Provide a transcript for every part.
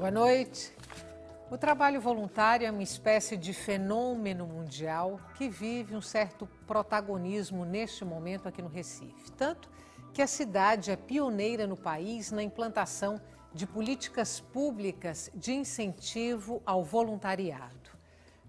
Boa noite. O trabalho voluntário é uma espécie de fenômeno mundial que vive um certo protagonismo neste momento aqui no Recife. Tanto que a cidade é pioneira no país na implantação de políticas públicas de incentivo ao voluntariado.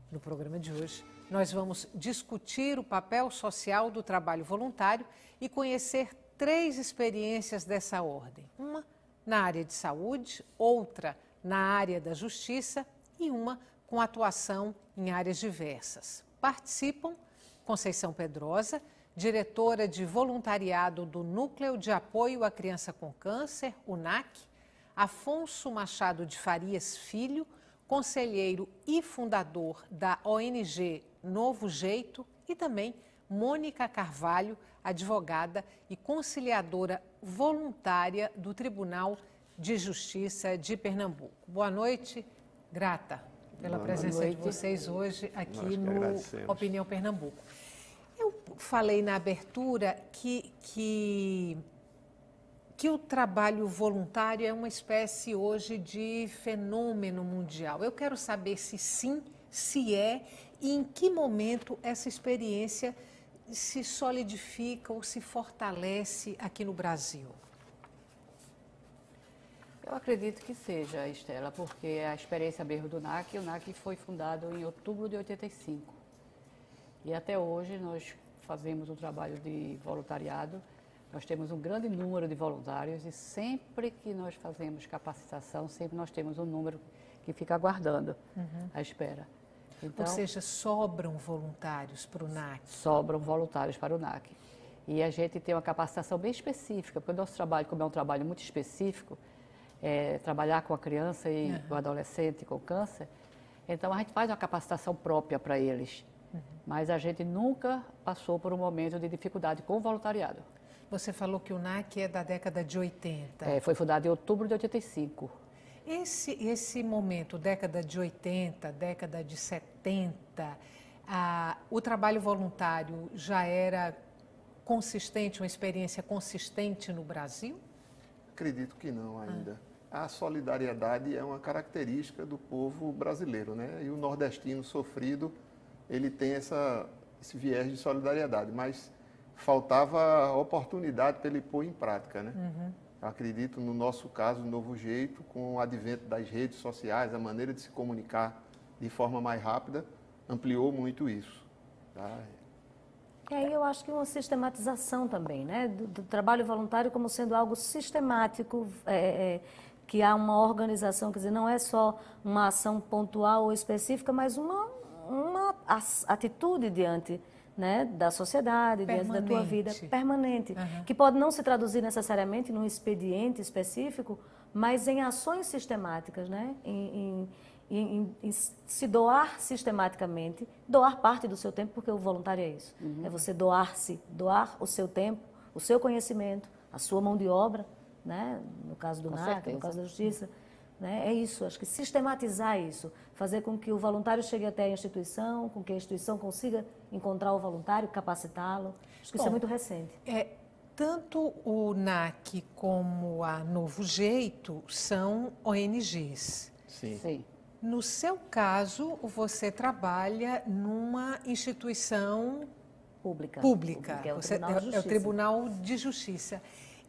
No programa de hoje, nós vamos discutir o papel social do trabalho voluntário e conhecer 3 experiências dessa ordem. Uma na área de saúde, outra na área da justiça e uma com atuação em áreas diversas. Participam Conceição Pedrosa, diretora de voluntariado do Núcleo de Apoio à Criança com Câncer, o NAC, Afonso Machado de Farias Filho, conselheiro e fundador da ONG Novo Jeito, e também Mônica Carvalho, advogada e conciliadora voluntária do Tribunal de Justiça de Pernambuco. Boa noite, grata pela presença de vocês hoje aqui no Opinião Pernambuco. Eu falei na abertura que o trabalho voluntário é uma espécie hoje de fenômeno mundial. Eu quero saber se sim, se é, e em que momento essa experiência se solidifica ou se fortalece aqui no Brasil. Eu acredito que seja, Estela, porque a experiência mesmo do NAC, o NAC foi fundado em outubro de 85. E até hoje nós fazemos um trabalho de voluntariado. Nós temos um grande número de voluntários e sempre que nós fazemos capacitação, sempre nós temos um número que fica aguardando à espera. Então, ou seja, sobram voluntários para o NAC? Sobram voluntários para o NAC. E a gente tem uma capacitação bem específica, porque o nosso trabalho, como é um trabalho muito específico, trabalhar com a criança e o adolescente com câncer, então a gente faz uma capacitação própria para eles. Mas a gente nunca passou por um momento de dificuldade com o voluntariado. Você falou que o NAC é da década de 80. Foi fundado em outubro de 85. Esse momento, década de 80, década de 70, o trabalho voluntário já era consistente, uma experiência consistente no Brasil? Acredito que não ainda. A solidariedade é uma característica do povo brasileiro, né? E o nordestino sofrido, ele tem esse viés de solidariedade, mas faltava oportunidade para ele pôr em prática, né? Acredito, no nosso caso, no Novo Jeito, com o advento das redes sociais, a maneira de se comunicar de forma mais rápida, ampliou muito isso. Tá? E aí eu acho que uma sistematização também, né? Do trabalho voluntário como sendo algo sistemático, que há uma organização, quer dizer, não é só uma ação pontual ou específica, mas uma atitude diante, né, da sociedade, diante da tua vida, permanente, que pode não se traduzir necessariamente num expediente específico, mas em ações sistemáticas, né, em se doar sistematicamente, doar parte do seu tempo, porque o voluntário é isso, é você doar o seu tempo, o seu conhecimento, a sua mão de obra, né, no caso do NAC, no caso da Justiça, né, é isso, acho que sistematizar isso, fazer com que o voluntário chegue até a instituição, com que a instituição consiga encontrar o voluntário, capacitá-lo, acho que isso é muito recente. Tanto o NAC como a Novo Jeito são ONGs. Sim. No seu caso, você trabalha numa instituição pública. É o Tribunal de Justiça.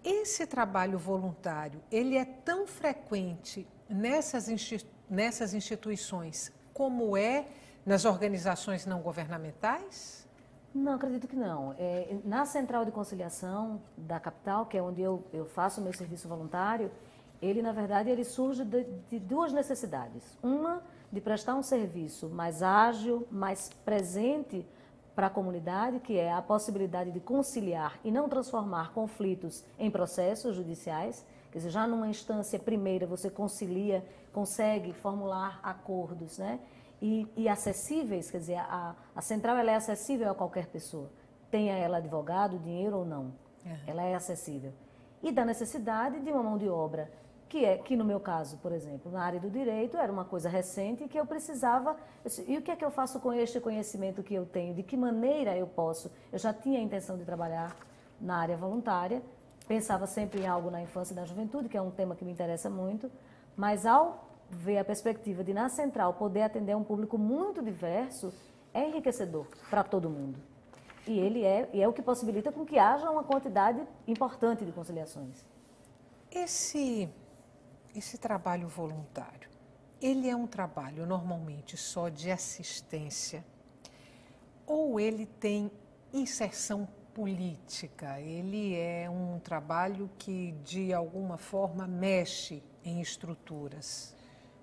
Esse trabalho voluntário, ele é tão frequente nessas instituições como é nas organizações não governamentais? Não, acredito que não. Na Central de Conciliação da capital, que é onde eu faço o meu serviço voluntário, ele, na verdade, ele surge de 2 necessidades. Uma, de prestar um serviço mais ágil, mais presente para a comunidade, que é a possibilidade de conciliar e não transformar conflitos em processos judiciais. Quer dizer, já numa instância primeira você concilia, consegue formular acordos, né? E acessíveis, quer dizer, a central ela é acessível a qualquer pessoa, tenha ela advogado, dinheiro ou não, ela é acessível. E da necessidade de uma mão de obra, que no meu caso, por exemplo, na área do direito, era uma coisa recente que eu precisava, e o que é que eu faço com este conhecimento que eu tenho, de que maneira eu posso, eu já tinha a intenção de trabalhar na área voluntária, pensava sempre em algo na infância e na juventude, que é um tema que me interessa muito, mas ao vê a perspectiva de, na central, poder atender um público muito diverso, é enriquecedor para todo mundo. E é o que possibilita com que haja uma quantidade importante de conciliações. Esse trabalho voluntário, ele é um trabalho normalmente só de assistência ou ele tem inserção política? Ele é um trabalho que, de alguma forma, mexe em estruturas?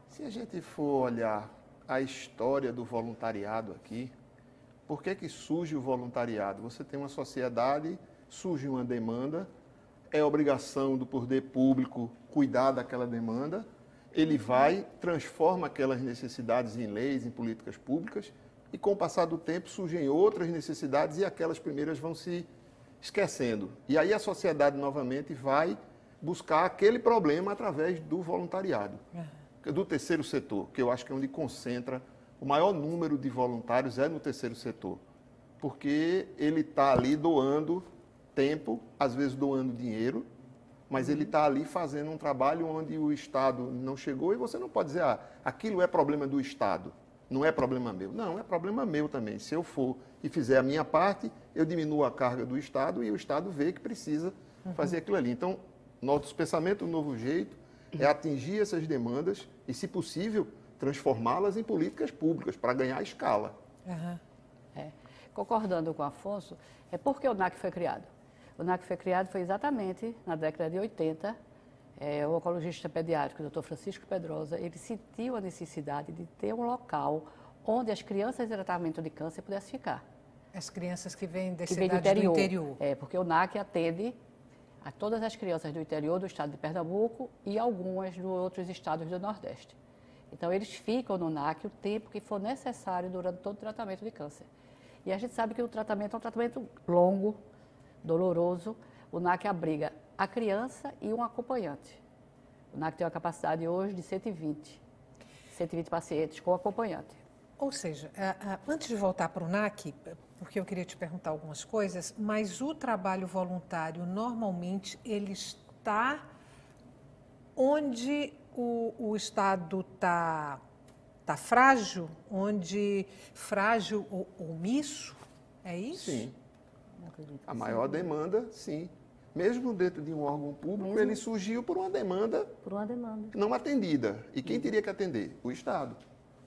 Se a gente for olhar a história do voluntariado aqui, por que surge o voluntariado? Você tem uma sociedade, surge uma demanda, é obrigação do poder público cuidar daquela demanda, ele vai, transforma aquelas necessidades em leis, em políticas públicas, e com o passar do tempo surgem outras necessidades e aquelas primeiras vão se esquecendo. E aí a sociedade novamente vai buscar aquele problema através do voluntariado, do terceiro setor, que eu acho que é onde concentra o maior número de voluntários, é no terceiro setor, porque ele está ali doando tempo, às vezes doando dinheiro, mas ele está ali fazendo um trabalho onde o Estado não chegou e você não pode dizer, aquilo é problema do Estado, não é problema meu. Não, é problema meu também. Se eu for e fizer a minha parte, eu diminuo a carga do Estado e o Estado vê que precisa fazer aquilo ali. Então, nosso pensamento, o novo jeito, é atingir essas demandas e, se possível, transformá-las em políticas públicas para ganhar escala. Concordando com o Afonso, é porque o NAC foi criado. O NAC foi criado exatamente na década de 80. O oncologista pediátrico, o Dr. Francisco Pedrosa, ele sentiu a necessidade de ter um local onde as crianças em tratamento de câncer pudessem ficar. As crianças que vêm das vem cidades do interior. Porque o NAC atende a todas as crianças do interior do estado de Pernambuco e algumas de outros estados do Nordeste. Então, eles ficam no NAC o tempo que for necessário durante todo o tratamento de câncer. E a gente sabe que o tratamento é um tratamento longo, doloroso. O NAC abriga a criança e um acompanhante. O NAC tem uma capacidade hoje de 120 pacientes com acompanhante. Ou seja, antes de voltar para o NAC, porque eu queria te perguntar algumas coisas, mas o trabalho voluntário, normalmente, ele está onde o Estado está frágil, onde frágil ou omisso, é isso? Sim. A maior demanda, sim. Mesmo dentro de um órgão público, ele surgiu por uma demanda não atendida. E quem teria que atender? O Estado.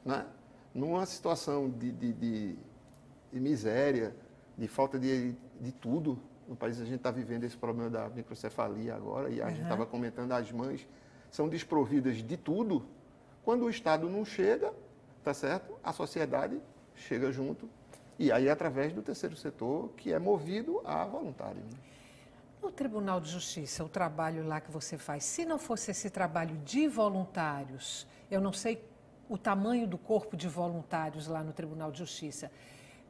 Né? Numa situação de miséria, de falta de tudo, no país a gente está vivendo esse problema da microcefalia agora, e a gente estava comentando, as mães são desprovidas de tudo. Quando o Estado não chega, tá certo? A sociedade chega junto. E aí, através do terceiro setor, que é movido a voluntário. Né? No Tribunal de Justiça, o trabalho lá que você faz, se não fosse esse trabalho de voluntários, eu não sei o tamanho do corpo de voluntários lá no Tribunal de Justiça,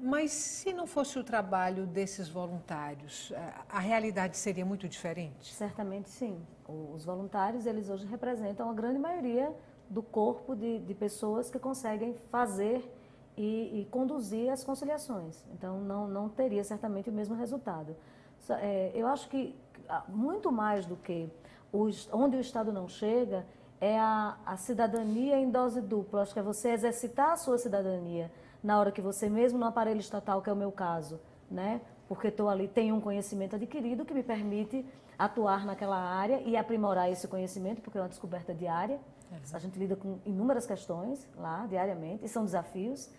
mas se não fosse o trabalho desses voluntários, a realidade seria muito diferente? Certamente sim. Os voluntários, eles hoje representam a grande maioria do corpo de pessoas que conseguem fazer e conduzir as conciliações. Então, não teria certamente o mesmo resultado. Eu acho que muito mais do que onde o Estado não chega, é a cidadania em dose dupla. Acho que é você exercitar a sua cidadania na hora que você, mesmo no aparelho estatal, que é o meu caso, né? Porque estou ali, tenho um conhecimento adquirido que me permite atuar naquela área e aprimorar esse conhecimento, porque é uma descoberta diária. A gente lida com inúmeras questões lá, diariamente, e são desafios.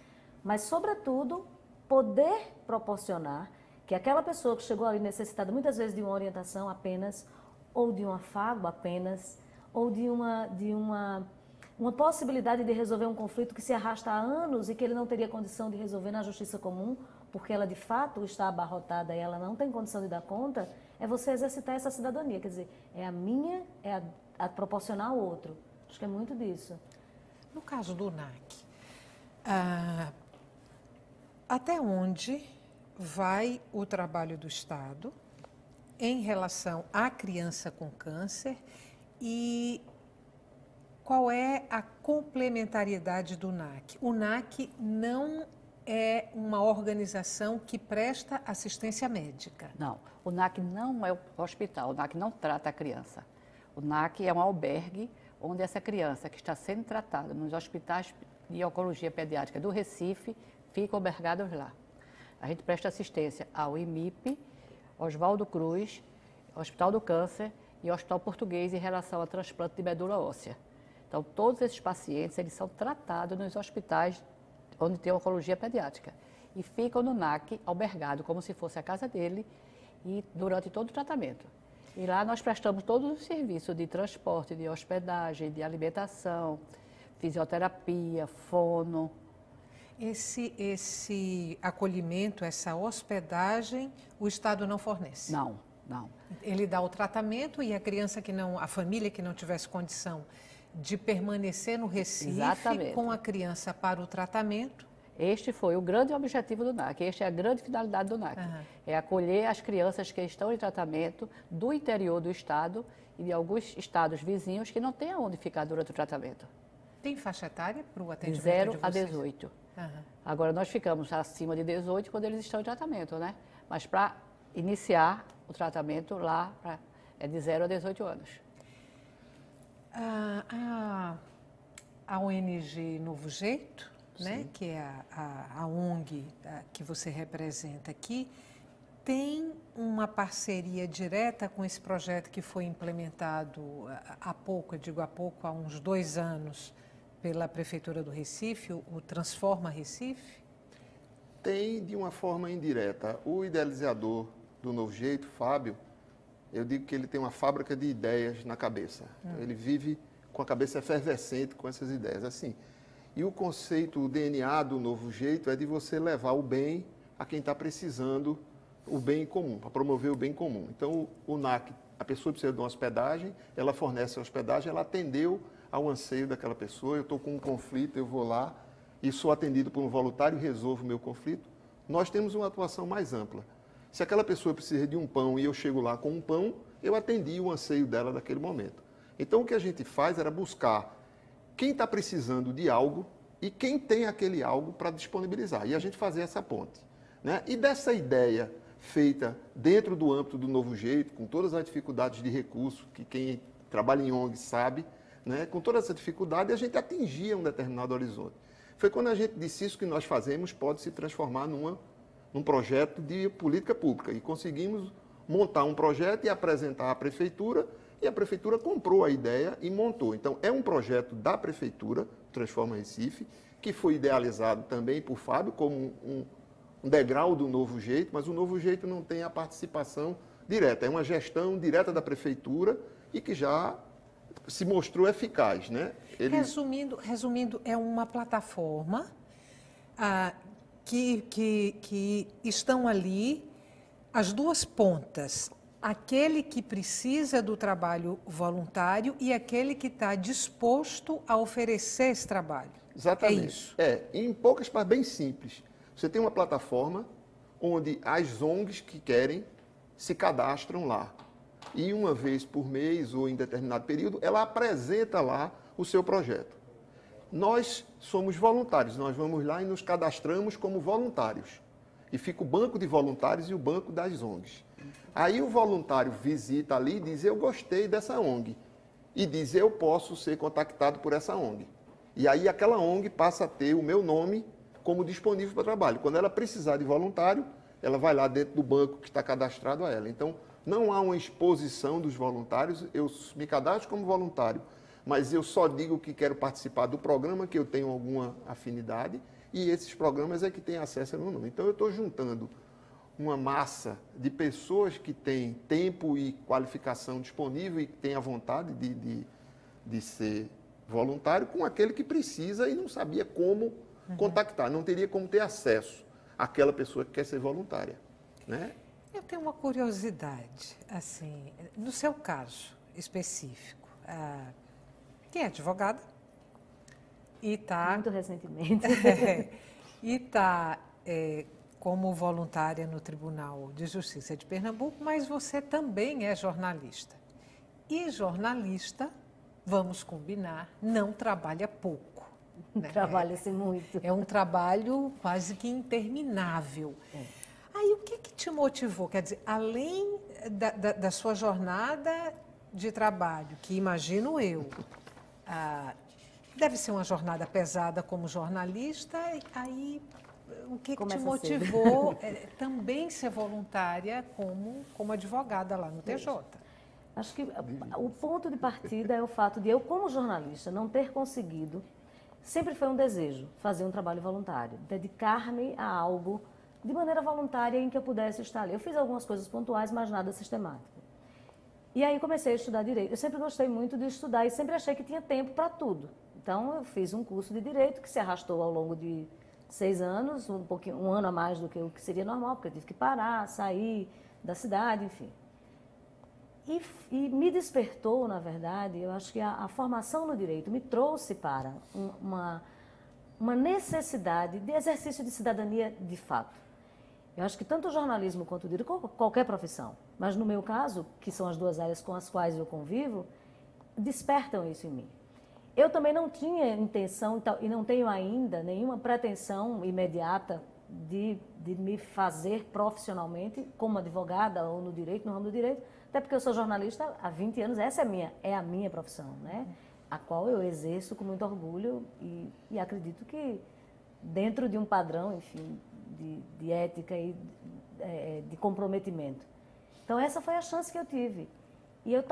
Mas, sobretudo, poder proporcionar que aquela pessoa que chegou ali necessitada, muitas vezes, de uma orientação apenas, ou de um afago apenas, ou de uma possibilidade de resolver um conflito que se arrasta há anos e que ele não teria condição de resolver na justiça comum, porque ela, de fato, está abarrotada e ela não tem condição de dar conta, é você exercitar essa cidadania. Quer dizer, é a minha, é a proporcionar ao outro. Acho que é muito disso. No caso do NAC, até onde vai o trabalho do Estado em relação à criança com câncer e qual é a complementariedade do NAC? O NAC não é uma organização que presta assistência médica. Não, o NAC não é o hospital, o NAC não trata a criança. O NAC é um albergue onde essa criança que está sendo tratada nos hospitais de oncologia pediátrica do Recife ficam albergados lá. A gente presta assistência ao IMIP, Oswaldo Cruz, Hospital do Câncer e Hospital Português em relação ao transplante de medula óssea. Então, todos esses pacientes, eles são tratados nos hospitais onde tem oncologia pediátrica e ficam no NAC albergado como se fosse a casa dele e durante todo o tratamento. E lá nós prestamos todos os serviços de transporte, de hospedagem, de alimentação, fisioterapia, fono. Esse acolhimento, essa hospedagem, o Estado não fornece? Não, não. Ele dá o tratamento e a criança que não, a família que não tivesse condição de permanecer no Recife Exatamente. Com a criança para o tratamento. Este foi o grande objetivo do NAC, esta é a grande finalidade do NAC. É acolher as crianças que estão em tratamento do interior do estado e de alguns estados vizinhos que não têm aonde ficar durante o tratamento. Tem faixa etária para o De atendimento 0 de a vocês? 18. Agora, nós ficamos acima de 18 quando eles estão em tratamento, né? Mas para iniciar o tratamento lá, é de 0 a 18 anos. A ONG Novo Jeito, né, que é a ONG que você representa aqui, tem uma parceria direta com esse projeto que foi implementado há pouco, eu digo há pouco, há uns 2 anos, pela Prefeitura do Recife, o Transforma Recife? Tem de uma forma indireta. O idealizador do Novo Jeito, Fábio, eu digo que ele tem uma fábrica de ideias na cabeça. Ele vive com a cabeça efervescente com essas ideias. Assim, e o conceito, o DNA do Novo Jeito é de você levar o bem a quem está precisando, o bem comum, para promover o bem comum. Então, o NAC, a pessoa precisa de uma hospedagem, ela fornece a hospedagem, ela atendeu ao anseio daquela pessoa. Eu estou com um conflito, eu vou lá e sou atendido por um voluntário e resolvo o meu conflito. Nós temos uma atuação mais ampla. Se aquela pessoa precisa de um pão e eu chego lá com um pão, eu atendi o anseio dela naquele momento. Então, o que a gente faz era buscar quem está precisando de algo e quem tem aquele algo para disponibilizar. E a gente fazer essa ponte, né? E dessa ideia feita dentro do âmbito do Novo Jeito, com todas as dificuldades de recurso, que quem trabalha em ONG sabe, né? Com toda essa dificuldade, a gente atingia um determinado horizonte. Foi quando a gente disse isso que nós fazemos pode se transformar num projeto de política pública. E conseguimos montar um projeto e apresentar à Prefeitura, e a Prefeitura comprou a ideia e montou. Então, é um projeto da Prefeitura, Transforma Recife, que foi idealizado também por Fábio como um degrau do Novo Jeito, mas o Novo Jeito não tem a participação direta. É uma gestão direta da Prefeitura e que já se mostrou eficaz, né? Resumindo, é uma plataforma que estão ali as duas pontas, aquele que precisa do trabalho voluntário e aquele que está disposto a oferecer esse trabalho. Exatamente. É isso. Em poucas partes, bem simples. Você tem uma plataforma onde as ONGs que querem se cadastram lá. E uma vez por mês ou em determinado período, ela apresenta lá o seu projeto. Nós somos voluntários, nós vamos lá e nos cadastramos como voluntários. E fica o banco de voluntários e o banco das ONGs. Aí o voluntário visita ali e diz, eu gostei dessa ONG. E diz, eu posso ser contactado por essa ONG. E aí aquela ONG passa a ter o meu nome como disponível para trabalho. Quando ela precisar de voluntário, ela vai lá dentro do banco que está cadastrado a ela. Então, não há uma exposição dos voluntários, eu me cadastro como voluntário, mas eu só digo que quero participar do programa, que eu tenho alguma afinidade, e esses programas é que têm acesso ao meu nome. Então, eu estou juntando uma massa de pessoas que têm tempo e qualificação disponível e que têm a vontade de ser voluntário com aquele que precisa e não sabia como contactar, não teria como ter acesso àquela pessoa que quer ser voluntária, né? Eu tenho uma curiosidade, assim, no seu caso específico, quem é advogada e está... Muito recentemente. E está como voluntária no Tribunal de Justiça de Pernambuco, mas você também é jornalista. E jornalista, vamos combinar, não trabalha pouco. Né? Trabalha-se muito. É um trabalho quase que interminável. Aí, o que te motivou? Quer dizer, além da sua jornada de trabalho, que imagino eu, deve ser uma jornada pesada como jornalista, aí o que te Começa motivou também ser voluntária como advogada lá no TJ? Acho que o ponto de partida é o fato de eu, como jornalista, não ter conseguido, sempre foi um desejo, fazer um trabalho voluntário, dedicar-me a algo de maneira voluntária em que eu pudesse estar ali. Eu fiz algumas coisas pontuais, mas nada sistemático. E aí comecei a estudar Direito. Eu sempre gostei muito de estudar e sempre achei que tinha tempo para tudo. Então, eu fiz um curso de Direito que se arrastou ao longo de 6 anos, um ano a mais do que o que seria normal, porque eu tive que parar, sair da cidade, enfim. E me despertou, na verdade, eu acho que a formação no direito me trouxe para uma necessidade de exercício de cidadania de fato. Eu acho que tanto o jornalismo quanto o direito, qualquer profissão, mas no meu caso, que são as duas áreas com as quais eu convivo, despertam isso em mim. Eu também não tinha intenção, e não tenho ainda nenhuma pretensão imediata de me fazer profissionalmente como advogada ou no direito, no ramo do direito, até porque eu sou jornalista há 20 anos, essa é a minha profissão, né? A qual eu exerço com muito orgulho e acredito que dentro de um padrão, enfim, de ética e de comprometimento. Então, essa foi a chance que eu tive. E eu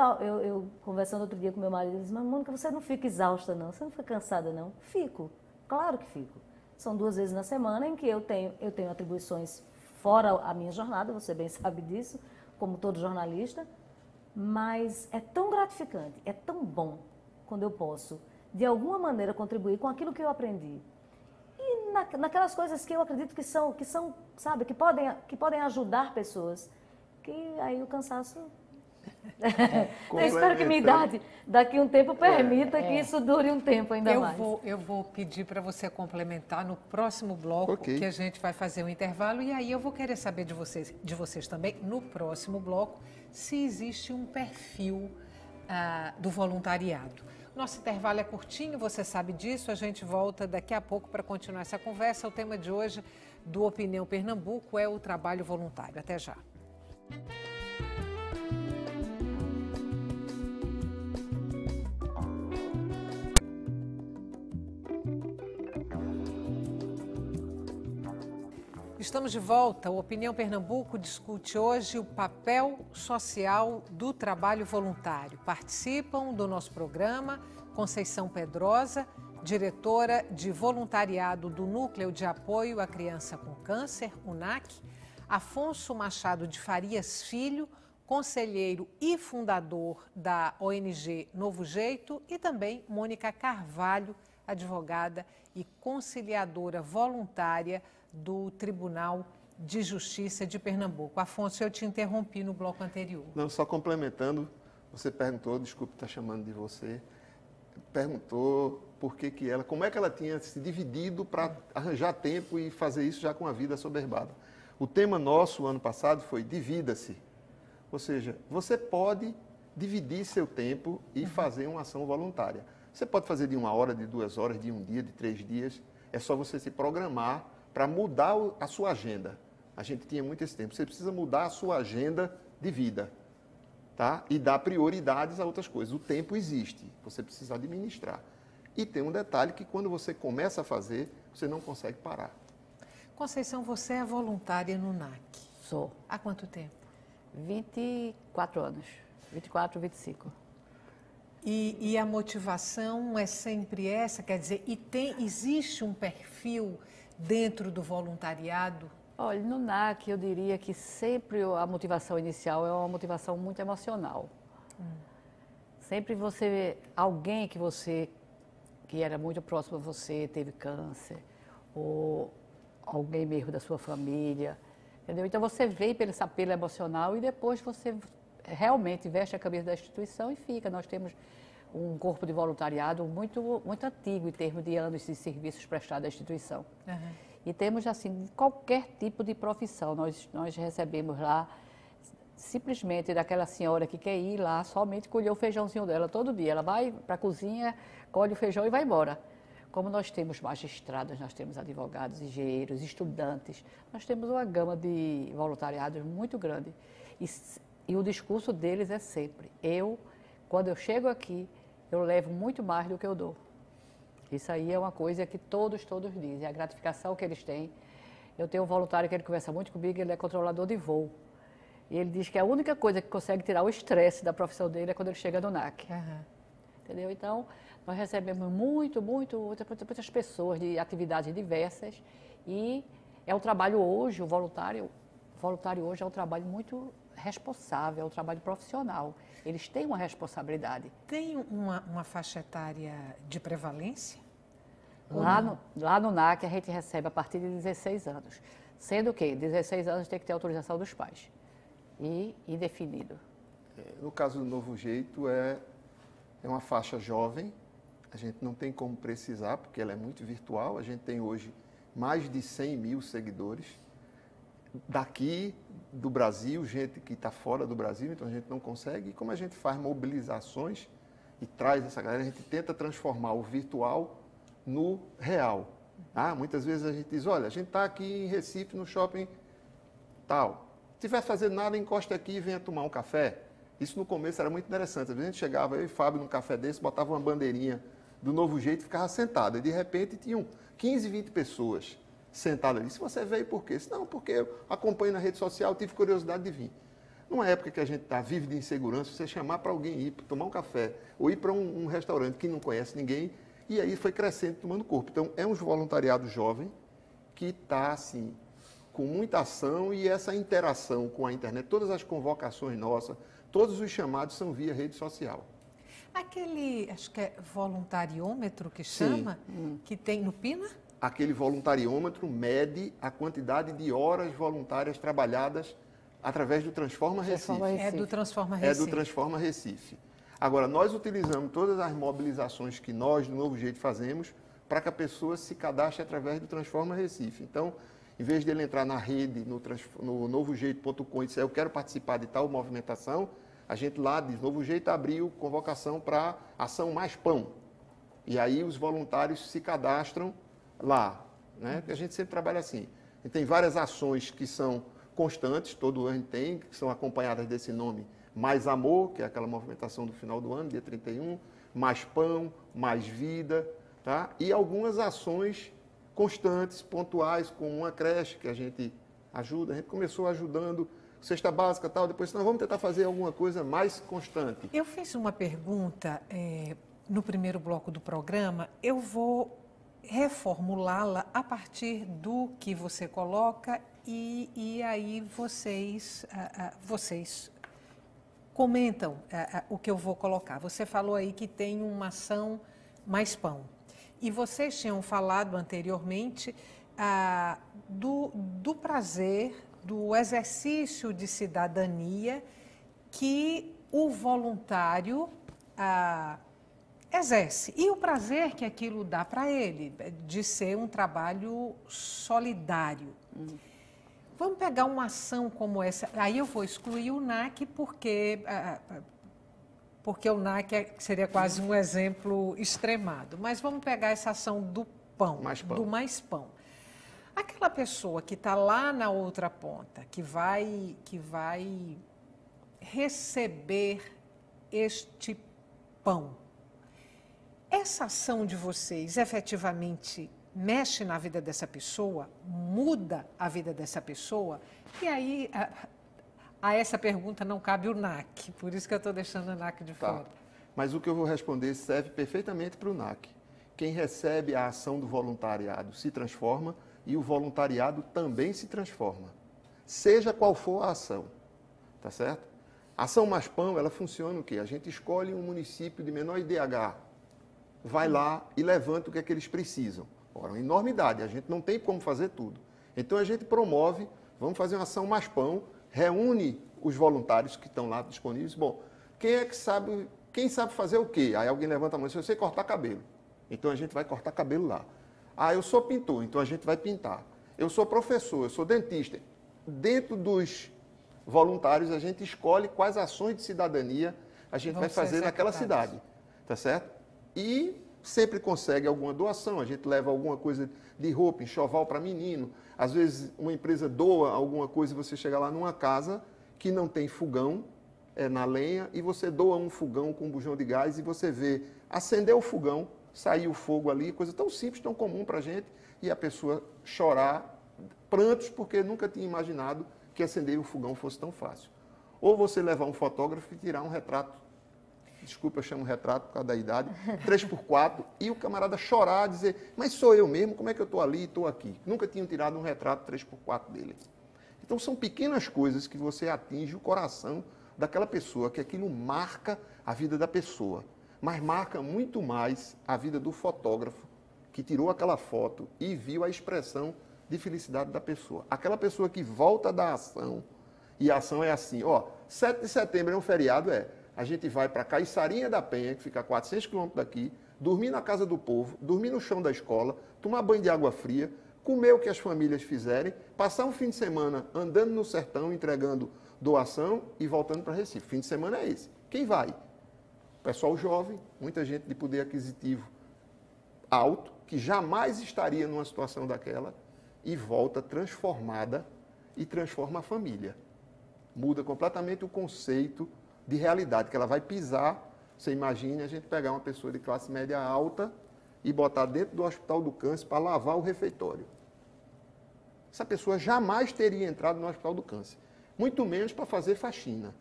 conversando outro dia com meu marido, ele disse, mas Mônica, você não fica exausta não? Você não fica cansada não? Fico, claro que fico. São 2 vezes na semana em que eu tenho atribuições fora a minha jornada, você bem sabe disso, como todo jornalista, mas é tão gratificante, é tão bom quando eu posso, de alguma maneira, contribuir com aquilo que eu aprendi. E naquelas coisas que eu acredito que são sabe, que podem ajudar pessoas, que aí o cansaço... Eu espero que minha idade, daqui a um tempo, permita que isso dure um tempo ainda mais. Eu vou pedir para você complementar no próximo bloco, que a gente vai fazer um intervalo, e aí eu vou querer saber de vocês também, no próximo bloco, se existe um perfil do voluntariado. Nosso intervalo é curtinho, você sabe disso, a gente volta daqui a pouco para continuar essa conversa. O tema de hoje do Opinião Pernambuco é o trabalho voluntário. Até já. Estamos de volta. O Opinião Pernambuco discute hoje o papel social do trabalho voluntário. Participam do nosso programa Conceição Pedrosa, diretora de voluntariado do Núcleo de Apoio à Criança com Câncer, UNAC, Afonso Machado de Farias Filho, conselheiro e fundador da ONG Novo Jeito, e também Mônica Carvalho, advogada e conciliadora voluntária do Tribunal de Justiça de Pernambuco. Afonso, eu te interrompi no bloco anterior. Não, só complementando, você perguntou, desculpe estar chamando de você, perguntou como é que ela tinha se dividido para arranjar tempo e fazer isso já com a vida assoberbada. O tema nosso, ano passado, foi divida-se. Ou seja, você pode dividir seu tempo e fazer uma ação voluntária. Você pode fazer de 1 hora, de 2 horas, de 1 dia, de 3 dias. É só você se programar para mudar a sua agenda. A gente tinha muito esse tempo. Você precisa mudar a sua agenda de vida, tá? E dar prioridades a outras coisas. O tempo existe, você precisa administrar. E tem um detalhe que quando você começa a fazer, você não consegue parar. Conceição, você é voluntária no NAC? Sou. Há quanto tempo? 24 anos. 24, 25. E a motivação é sempre essa? Quer dizer, existe um perfil dentro do voluntariado? Olha, no NAC eu diria que sempre a motivação inicial é uma motivação muito emocional. Sempre alguém que era muito próximo a você, teve câncer, ou alguém mesmo da sua família, entendeu? Então você veio pelo esse apelo emocional e depois você realmente veste a camisa da instituição e fica. Nós temos um corpo de voluntariado muito, muito antigo em termos de anos de serviços prestados à instituição. E temos, assim, qualquer tipo de profissão. Nós recebemos lá, simplesmente, daquela senhora que quer ir lá somente colher o feijãozinho dela todo dia. Ela vai para a cozinha, colhe o feijão e vai embora. Como nós temos magistrados, nós temos advogados, engenheiros, estudantes, nós temos uma gama de voluntariados muito grande. E o discurso deles é sempre, quando eu chego aqui, eu levo muito mais do que eu dou. Isso aí é uma coisa que todos dizem, a gratificação que eles têm. Eu tenho um voluntário que ele conversa muito comigo, ele é controlador de voo. E ele diz que a única coisa que consegue tirar o estresse da profissão dele é quando ele chega no NAC. Entendeu? Então, nós recebemos muitas pessoas de atividades diversas e é um trabalho hoje, o voluntário hoje é um trabalho muito responsável, é um trabalho profissional. Eles têm uma responsabilidade. Tem uma faixa etária de prevalência? Lá no NAC a gente recebe a partir de 16 anos, sendo que 16 anos tem que ter autorização dos pais e indefinido. No caso do Novo Jeito, é uma faixa jovem, a gente não tem como precisar, porque ela é muito virtual, a gente tem hoje mais de 100 mil seguidores, daqui do Brasil, gente que está fora do Brasil, então a gente não consegue, e como a gente faz mobilizações e traz essa galera, a gente tenta transformar o virtual no real. Muitas vezes a gente diz, olha, a gente está aqui em Recife, no shopping tal, se tiver fazendo nada, encosta aqui e venha tomar um café. Isso no começo era muito interessante, às vezes a gente chegava, eu e Fábio, num café desse, botava uma bandeirinha do Novo Jeito e ficava sentado, e de repente tinham 15, 20 pessoas sentadas ali. Se você veio por quê? Não, porque eu acompanho na rede social, tive curiosidade de vir. Numa época que a gente vive de insegurança, você chamar para alguém ir tomar um café, ou ir para um restaurante que não conhece ninguém, e aí foi crescendo, tomando corpo. Então, é um voluntariado jovem que está, assim, com muita ação e essa interação com a internet, todas as convocações nossas, todos os chamados são via rede social. Aquele, acho que é voluntariômetro que chama, que tem no PINA? Aquele voluntariômetro mede a quantidade de horas voluntárias trabalhadas através do Transforma Recife. É do Transforma Recife. É do Transforma Recife. Agora, nós utilizamos todas as mobilizações que nós, do Novo Jeito, fazemos para que a pessoa se cadastre através do Transforma Recife. Então, em vez de ele entrar na rede, no novojeito.com e dizer, eu quero participar de tal movimentação, a gente lá diz, Novo Jeito abriu convocação para ação Mais Pão. E aí os voluntários se cadastram lá, né? Porque a gente sempre trabalha assim. E tem várias ações que são constantes, todo ano tem, que são acompanhadas desse nome, Mais Amor, que é aquela movimentação do final do ano, dia 31, Mais Pão, Mais Vida, tá? E algumas ações constantes, pontuais, como uma creche que a gente ajuda. A gente começou ajudando, cesta básica e tal, depois nós vamos tentar fazer alguma coisa mais constante. Eu fiz uma pergunta no primeiro bloco do programa, eu vou reformulá-la a partir do que você coloca e aí vocês comentam o que eu vou colocar. Você falou aí que tem uma ação Mais Pão. E vocês tinham falado anteriormente do prazer, do exercício de cidadania que o voluntário exerce. E o prazer que aquilo dá para ele, de ser um trabalho solidário. Vamos pegar uma ação como essa. Aí eu vou excluir o NAC porque o NAC seria quase um exemplo extremado. Mas vamos pegar essa ação do pão, do Mais Pão. Aquela pessoa que está lá na outra ponta, que vai receber este pão, essa ação de vocês efetivamente mexe na vida dessa pessoa, muda a vida dessa pessoa? E aí, a essa pergunta não cabe o NAC, por isso que eu estou deixando o NAC de fora. Mas o que eu vou responder serve perfeitamente para o NAC. Quem recebe a ação do voluntariado se transforma e o voluntariado também se transforma, seja qual for a ação, tá certo? A ação Mais Pão, ela funciona o quê? A gente escolhe um município de menor IDH, vai lá e levanta o que é que eles precisam. Ora, uma enormidade, a gente não tem como fazer tudo. Então a gente promove, vamos fazer uma ação Mais Pão, reúne os voluntários que estão lá disponíveis. Bom, quem sabe fazer o quê? Aí alguém levanta a mão e diz, eu sei cortar cabelo. Então a gente vai cortar cabelo lá. Eu sou pintor, então a gente vai pintar. Eu sou professor, eu sou dentista. Dentro dos voluntários, a gente escolhe quais ações de cidadania a gente vai fazer naquela cidade, tá certo? E sempre consegue alguma doação, a gente leva alguma coisa de roupa, enxoval para menino. Às vezes uma empresa doa alguma coisa e você chega lá numa casa que não tem fogão, na lenha, e você doa um fogão com um bujão de gás e você vê acender o fogão, sair o fogo ali, coisa tão simples, tão comum para a gente, e a pessoa chorar, prantos, porque nunca tinha imaginado que acender o fogão fosse tão fácil. Ou você levar um fotógrafo e tirar um retrato, desculpa, eu chamo retrato por causa da idade, 3x4, e o camarada chorar, dizer, mas sou eu mesmo, como é que eu estou ali e estou aqui? Nunca tinham tirado um retrato 3x4 dele. Então são pequenas coisas que você atinge o coração daquela pessoa, que aquilo marca a vida da pessoa, mas marca muito mais a vida do fotógrafo, que tirou aquela foto e viu a expressão de felicidade da pessoa. Aquela pessoa que volta da ação, e a ação é assim, 7 de setembro é um feriado, a gente vai para Caiçarinha da Penha, que fica a 400 quilômetros daqui, dormir na casa do povo, dormir no chão da escola, tomar banho de água fria, comer o que as famílias fizerem, passar um fim de semana andando no sertão, entregando doação e voltando para Recife. Fim de semana é esse. Quem vai? Pessoal jovem, muita gente de poder aquisitivo alto, que jamais estaria numa situação daquela, e volta transformada e transforma a família. Muda completamente o conceito de realidade, que ela vai pisar. Você imagine a gente pegar uma pessoa de classe média alta e botar dentro do Hospital do Câncer para lavar o refeitório. Essa pessoa jamais teria entrado no Hospital do Câncer, muito menos para fazer faxina.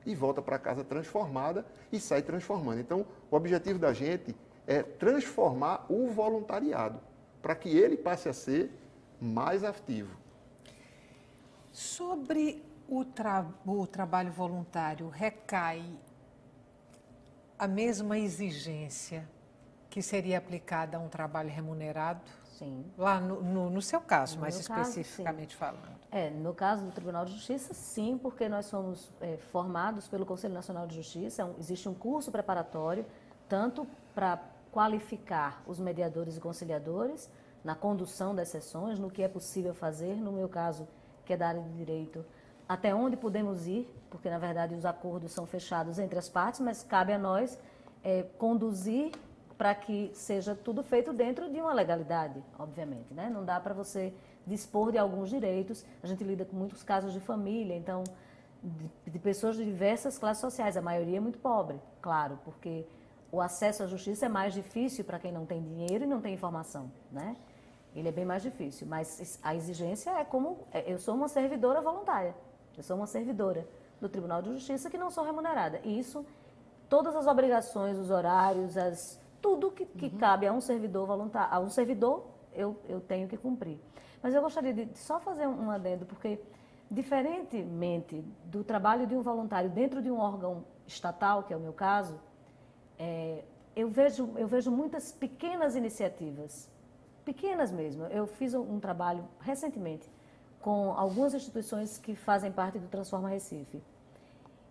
E volta para casa transformada e sai transformando. Então, o objetivo da gente é transformar o voluntariado, para que ele passe a ser mais ativo. Sobre o trabalho voluntário, recai a mesma exigência que seria aplicada a um trabalho remunerado? Sim. Lá no seu caso, No mais meu caso, especificamente falando. No caso do Tribunal de Justiça, sim, porque nós somos formados pelo Conselho Nacional de Justiça, existe um curso preparatório, tanto para qualificar os mediadores e conciliadores na condução das sessões, no que é possível fazer, no meu caso, que é da área de direito, até onde podemos ir, porque, na verdade, os acordos são fechados entre as partes, mas cabe a nós conduzir para que seja tudo feito dentro de uma legalidade, obviamente, né? Não dá para você dispor de alguns direitos. A gente lida com muitos casos de família, então, de pessoas de diversas classes sociais. A maioria é muito pobre, claro, porque o acesso à justiça é mais difícil para quem não tem dinheiro e não tem informação, né? Ele é bem mais difícil, mas a exigência é como... Eu sou uma servidora voluntária, eu sou uma servidora do Tribunal de Justiça que não sou remunerada. E isso, todas as obrigações, os horários, tudo que cabe a um servidor voluntário, a um servidor, eu tenho que cumprir. Mas eu gostaria de só fazer um adendo, porque, diferentemente do trabalho de um voluntário dentro de um órgão estatal, que é o meu caso, eu vejo muitas pequenas iniciativas, pequenas mesmo. Eu fiz um trabalho recentemente com algumas instituições que fazem parte do Transforma Recife.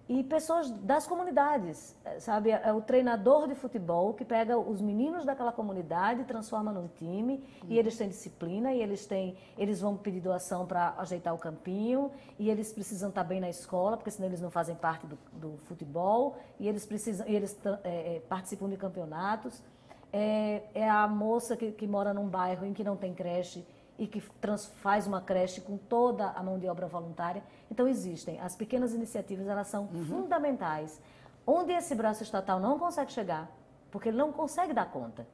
E pessoas das comunidades, sabe? É o treinador de futebol que pega os meninos daquela comunidade, transforma num time, e eles têm disciplina, e eles vão pedir doação para ajeitar o campinho, e eles precisam estar bem na escola, porque senão eles não fazem parte do futebol, e eles participam de campeonatos. É a moça que mora num bairro em que não tem creche, e que faz uma creche com toda a mão de obra voluntária. Então, existem. As pequenas iniciativas, elas são fundamentais. Onde esse braço estatal não consegue chegar, porque ele não consegue dar conta.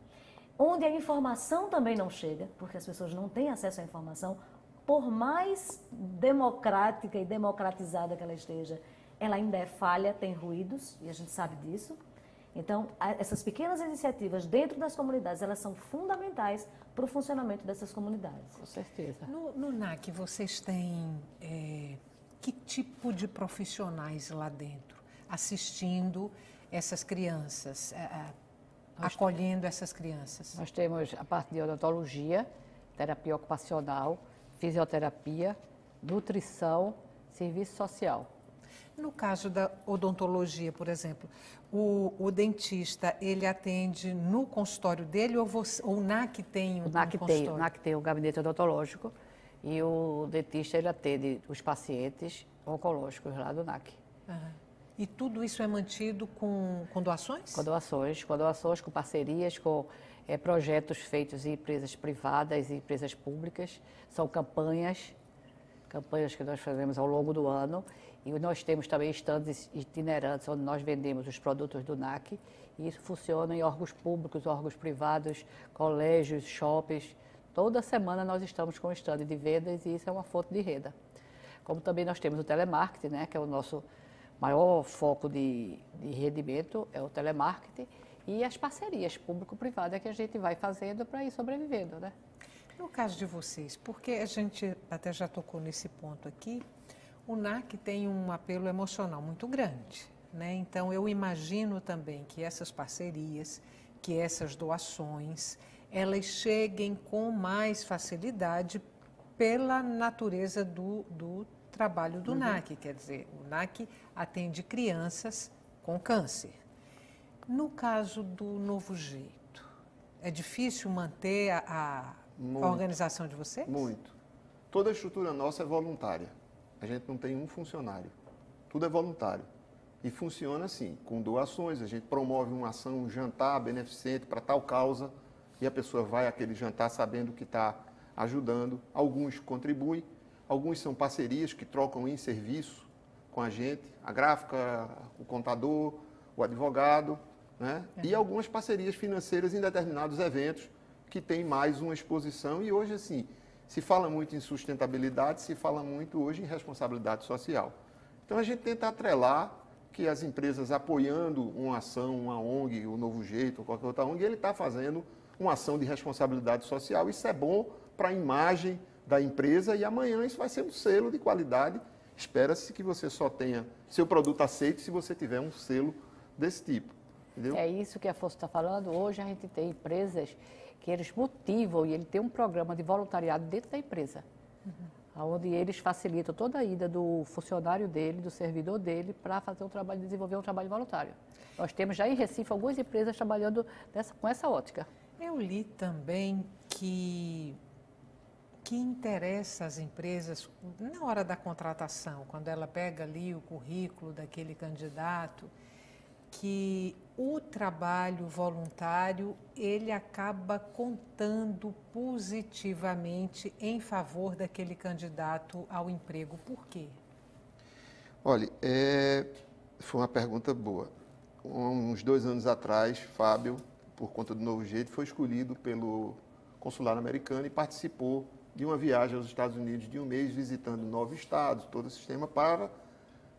Onde a informação também não chega, porque as pessoas não têm acesso à informação, por mais democrática e democratizada que ela esteja, ela ainda é falha, tem ruídos, e a gente sabe disso. Então, essas pequenas iniciativas dentro das comunidades, elas são fundamentais para o funcionamento dessas comunidades. Com certeza. No NAC, vocês têm que tipo de profissionais lá dentro, assistindo essas crianças, acolhendo essas crianças? Nós temos a parte de odontologia, terapia ocupacional, fisioterapia, nutrição, serviço social. No caso da odontologia, por exemplo, o dentista, ele atende no consultório dele ou o NAC tem um consultório? O NAC tem o gabinete odontológico e o dentista ele atende os pacientes oncológicos lá do NAC. E tudo isso é mantido com doações? Com doações, com parcerias, com projetos feitos em empresas privadas e empresas públicas. São campanhas campanhas que nós fazemos ao longo do ano. E nós temos também estandes itinerantes, onde nós vendemos os produtos do NAC. E isso funciona em órgãos públicos, órgãos privados, colégios, shoppings. Toda semana nós estamos com estande de vendas e isso é uma fonte de renda. Como também nós temos o telemarketing, né, que é o nosso maior foco de rendimento, é o telemarketing. E as parcerias público-privadas que a gente vai fazendo para ir sobrevivendo, né? No caso de vocês, porque a gente até já tocou nesse ponto aqui, o NAC tem um apelo emocional muito grande, né? Então, eu imagino também que essas parcerias, que essas doações, elas cheguem com mais facilidade pela natureza do trabalho do NAC. Quer dizer, o NAC atende crianças com câncer. No caso do Novo Jeito, é difícil manter a organização de vocês? Muito. Toda a estrutura nossa é voluntária. A gente não tem um funcionário. Tudo é voluntário. E funciona assim, com doações. A gente promove uma ação, um jantar beneficente para tal causa, e a pessoa vai àquele jantar sabendo que está ajudando. Alguns contribuem, alguns são parcerias que trocam em serviço com a gente, a gráfica, o contador, o advogado, né? E algumas parcerias financeiras em determinados eventos que tem mais uma exposição. E hoje, assim, se fala muito em sustentabilidade, se fala muito hoje em responsabilidade social. Então, a gente tenta atrelar que as empresas apoiando uma ação, uma ONG, o Novo Jeito, ou qualquer outra ONG, ele está fazendo uma ação de responsabilidade social. Isso é bom para a imagem da empresa e amanhã isso vai ser um selo de qualidade. Espera-se que você só tenha seu produto aceito se você tiver um selo desse tipo. Entendeu? É isso que a Afonso está falando. Hoje a gente tem empresas que eles motivam e ele tem um programa de voluntariado dentro da empresa, onde eles facilitam toda a ida do funcionário dele, do servidor dele, para fazer um trabalho, desenvolver um trabalho voluntário. Nós temos já em Recife algumas empresas trabalhando com essa ótica. Eu li também que interessa às empresas, na hora da contratação, quando ela pega ali o currículo daquele candidato, que o trabalho voluntário, ele acaba contando positivamente em favor daquele candidato ao emprego. Por quê? Olha, foi uma pergunta boa. Uns 2 anos atrás, Fábio, por conta do Novo Jeito, foi escolhido pelo consulado americano e participou de uma viagem aos Estados Unidos de um mês, visitando 9 estados, todo o sistema, para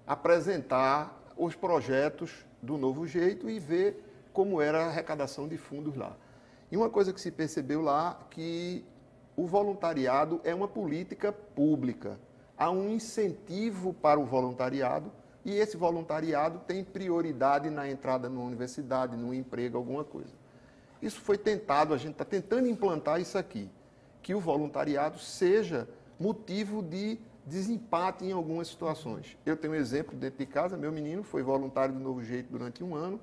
apresentar os projetos do Novo Jeito e ver como era a arrecadação de fundos lá. E uma coisa que se percebeu lá, que o voluntariado é uma política pública. Há um incentivo para o voluntariado e esse voluntariado tem prioridade na entrada numa universidade, num emprego, alguma coisa. Isso foi tentado, a gente está tentando implantar isso aqui, que o voluntariado seja motivo de desempate em algumas situações. Eu tenho um exemplo dentro de casa, meu menino foi voluntário do Novo Jeito durante 1 ano,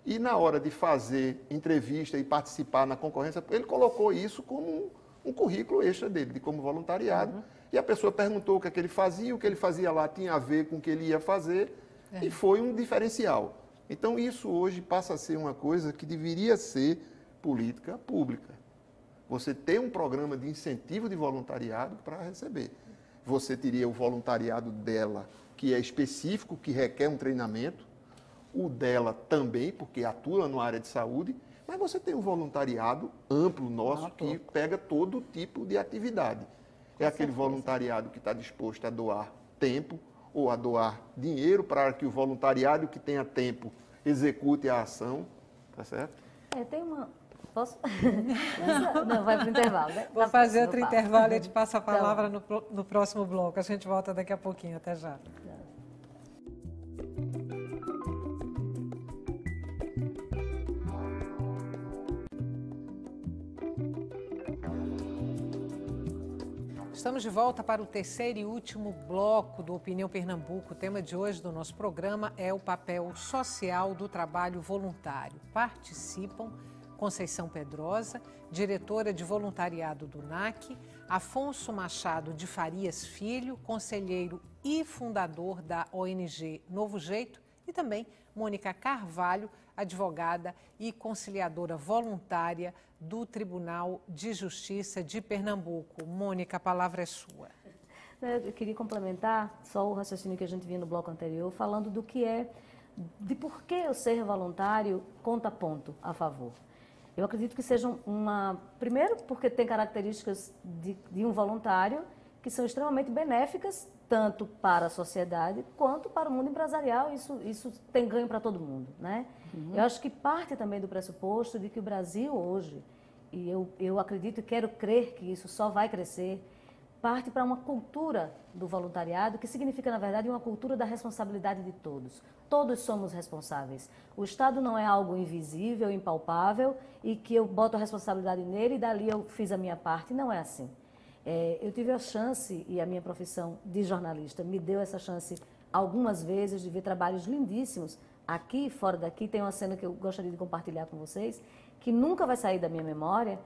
e na hora de fazer entrevista e participar na concorrência, ele colocou isso como um currículo extra dele, de como voluntariado, e a pessoa perguntou o que ele fazia, o que ele fazia lá tinha a ver com o que ele ia fazer, e foi um diferencial. Então isso hoje passa a ser uma coisa que deveria ser política pública. Você tem um programa de incentivo de voluntariado para receber. Você teria o voluntariado dela, que é específico, que requer um treinamento, o dela também, porque atua na área de saúde, mas você tem um voluntariado amplo nosso, que pega todo tipo de atividade. É aquele voluntariado que está disposto a doar tempo ou a doar dinheiro para que o voluntariado que tenha tempo execute a ação, tá certo? Tem uma... Posso? Não, vai para o intervalo, né? Vou fazer outro intervalo e a gente passa a palavra no próximo bloco. A gente volta daqui a pouquinho. Até já. Estamos de volta para o terceiro e último bloco do Opinião Pernambuco. O tema de hoje do nosso programa é o papel social do trabalho voluntário. Participam Conceição Pedrosa, diretora de voluntariado do NAC, Afonso Machado de Farias Filho, conselheiro e fundador da ONG Novo Jeito, e também Mônica Carvalho, advogada e conciliadora voluntária do Tribunal de Justiça de Pernambuco. Mônica, a palavra é sua. Eu queria complementar só o raciocínio que a gente viu no bloco anterior, falando do que é, de por que o ser voluntário conta ponto a favor. Eu acredito que seja primeiro, porque tem características de um voluntário que são extremamente benéficas, tanto para a sociedade quanto para o mundo empresarial. Isso tem ganho para todo mundo, né? Eu acho que parte também do pressuposto de que o Brasil hoje, e eu acredito e quero crer que isso só vai crescer, parte para uma cultura do voluntariado, que significa, na verdade, uma cultura da responsabilidade de todos. Todos somos responsáveis. O Estado não é algo invisível, impalpável, e que eu boto a responsabilidade nele e dali eu fiz a minha parte. Não é assim. Eu tive a chance, e a minha profissão de jornalista me deu essa chance algumas vezes, de ver trabalhos lindíssimos. Aqui, fora daqui, tem uma cena que eu gostaria de compartilhar com vocês, que nunca vai sair da minha memória,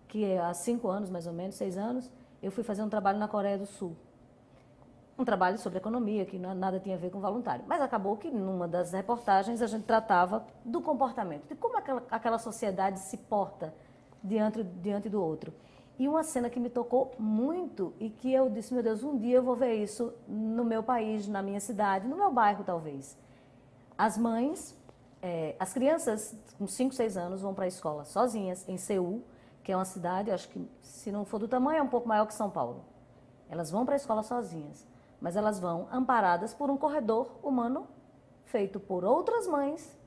que há 5 anos, mais ou menos, 6 anos, eu fui fazer um trabalho na Coreia do Sul. Um trabalho sobre economia, que nada tinha a ver com voluntário. Mas acabou que, numa das reportagens, a gente tratava do comportamento, de como aquela sociedade se porta diante do outro. E uma cena que me tocou muito e que eu disse, meu Deus, um dia eu vou ver isso no meu país, na minha cidade, no meu bairro, talvez. As mães, as crianças com 5, 6 anos vão para a escola sozinhas, em Seul, que é uma cidade, acho que, se não for do tamanho, é um pouco maior que São Paulo. Elas vão para a escola sozinhas, mas elas vão amparadas por um corredor humano feito por outras mães,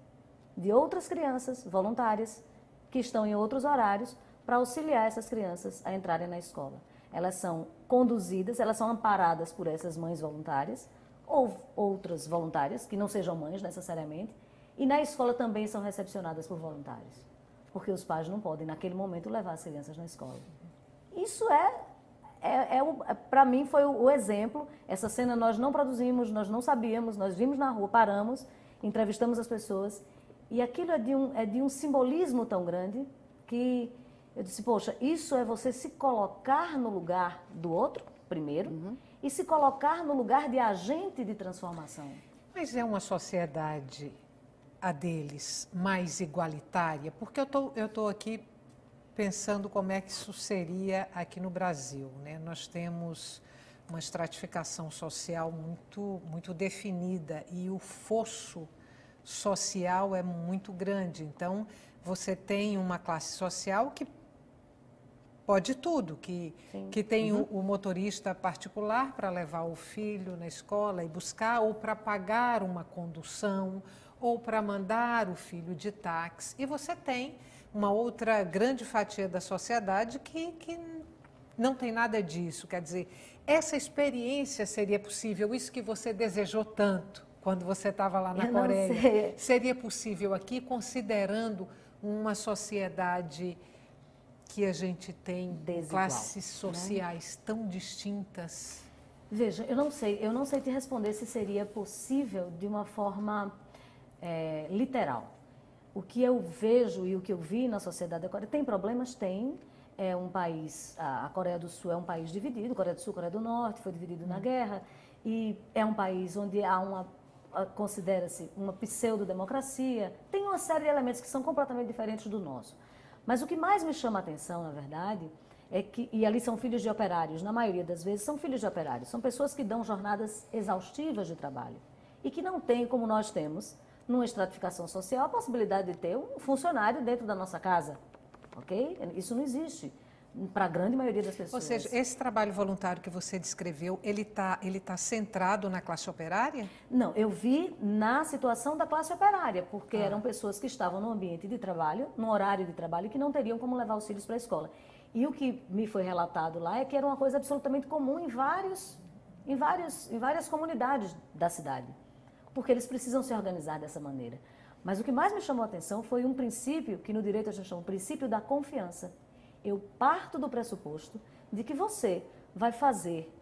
de outras crianças voluntárias, que estão em outros horários, para auxiliar essas crianças a entrarem na escola. Elas são conduzidas, elas são amparadas por essas mães voluntárias, ou outras voluntárias, que não sejam mães necessariamente, e na escola também são recepcionadas por voluntários, porque os pais não podem, naquele momento, levar as crianças na escola. Isso para mim, foi o exemplo. Essa cena nós não produzimos, nós não sabíamos, nós vimos na rua, paramos, entrevistamos as pessoas, e aquilo é de um simbolismo tão grande que eu disse, poxa, isso é você se colocar no lugar do outro, primeiro, e se colocar no lugar de agente de transformação. Mas é uma sociedade, a deles, mais igualitária? Porque eu estou aqui pensando como é que isso seria aqui no Brasil, né? Nós temos uma estratificação social muito definida e o fosso social é muito grande. Então, você tem uma classe social que pode tudo, que tem o motorista particular para levar o filho na escola e buscar, ou para pagar uma condução, ou para mandar o filho de táxi. E você tem uma outra grande fatia da sociedade que não tem nada disso. Quer dizer, essa experiência seria possível, isso que você desejou tanto quando você estava lá na Coreia, seria possível aqui, considerando uma sociedade que a gente tem desigual, classes sociais, né, tão distintas? Veja, eu não sei te responder se seria possível de uma forma literal. O que eu vejo e o que eu vi na sociedade da Coreia, tem problemas? Tem. É um país, a Coreia do Sul é um país dividido, Coreia do Sul, Coreia do Norte, foi dividido na guerra, e é um país onde há considera-se uma pseudo-democracia, tem uma série de elementos que são completamente diferentes do nosso. Mas o que mais me chama a atenção, na verdade, é que, e ali são filhos de operários, na maioria das vezes são filhos de operários, são pessoas que dão jornadas exaustivas de trabalho e que não têm, como nós temos, numa estratificação social, a possibilidade de ter um funcionário dentro da nossa casa, ok? Isso não existe para a grande maioria das pessoas. Ou seja, esse trabalho voluntário que você descreveu, ele tá centrado na classe operária? Não, eu vi na situação da classe operária, porque eram pessoas que estavam no ambiente de trabalho, no horário de trabalho, que não teriam como levar os filhos para a escola. E o que me foi relatado lá é que era uma coisa absolutamente comum em várias comunidades da cidade, porque eles precisam se organizar dessa maneira. Mas o que mais me chamou a atenção foi um princípio, que no direito a gente chama o princípio da confiança. Eu parto do pressuposto de que você vai fazer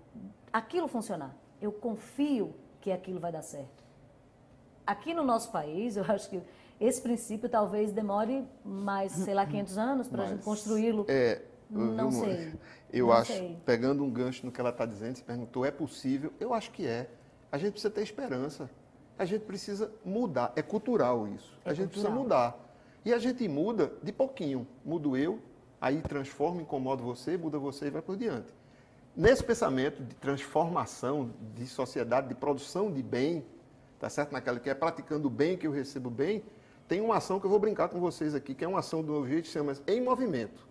aquilo funcionar. Eu confio que aquilo vai dar certo. Aqui no nosso país, eu acho que esse princípio talvez demore mais, sei lá, 500 anos para a gente construí-lo. Não sei. Eu acho, pegando um gancho no que ela está dizendo, você perguntou, é possível? Eu acho que é. A gente precisa ter esperança. A gente precisa mudar. É cultural isso. A gente precisa mudar. E a gente muda de pouquinho. Mudo eu, aí transforma, incomoda você, muda você e vai por diante. nesse pensamento de transformação de sociedade, de produção de bem, tá certo? Naquela que é praticando o bem que eu recebo bem, tem uma ação que eu vou brincar com vocês aqui, que é uma ação do Novo Jeito, que se chama Em Movimento.